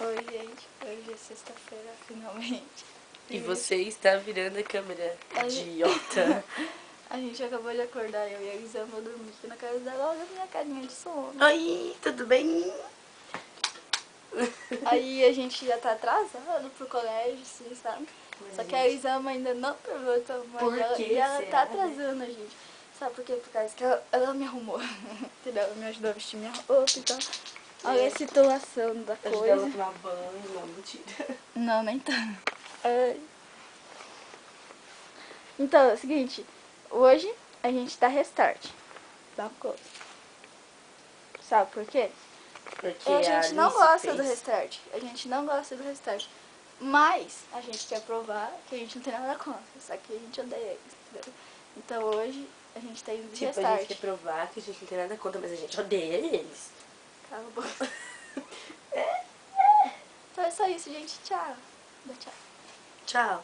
Oi, gente. Hoje é sexta-feira, finalmente. E você está virando a câmera, idiota. A gente acabou de acordar, eu e a Isa, vou dormir aqui na casa dela. Olha a minha carinha de sono. Oi, tudo bem? Aí a gente já tá atrasando pro colégio, sim, sabe? Mas Só que a Isama ainda não provou o tamanho Por dela que e ela será, tá né? atrasando a gente. Sabe por quê? Por causa que ela me arrumou. Entendeu? Ela me ajudou a vestir minha roupa e tal. Olha a situação da Ajudar ela a coisa. tomar banho, não, mentira. Não, nem tá. Então, é o seguinte, hoje a gente dá restart da coisa. Sabe por quê? Porque A a gente não Alice gosta do fez. restart. A gente não gosta do restart. Mas a gente quer provar que a gente não tem nada contra. Só que a gente odeia eles, entendeu? Então hoje a gente tá indo de Tipo, a restart. gente quer provar que a gente não tem nada contra, mas a gente odeia eles. Cala a boca. Então é só isso, gente. Tchau. Dá tchau. Tchau.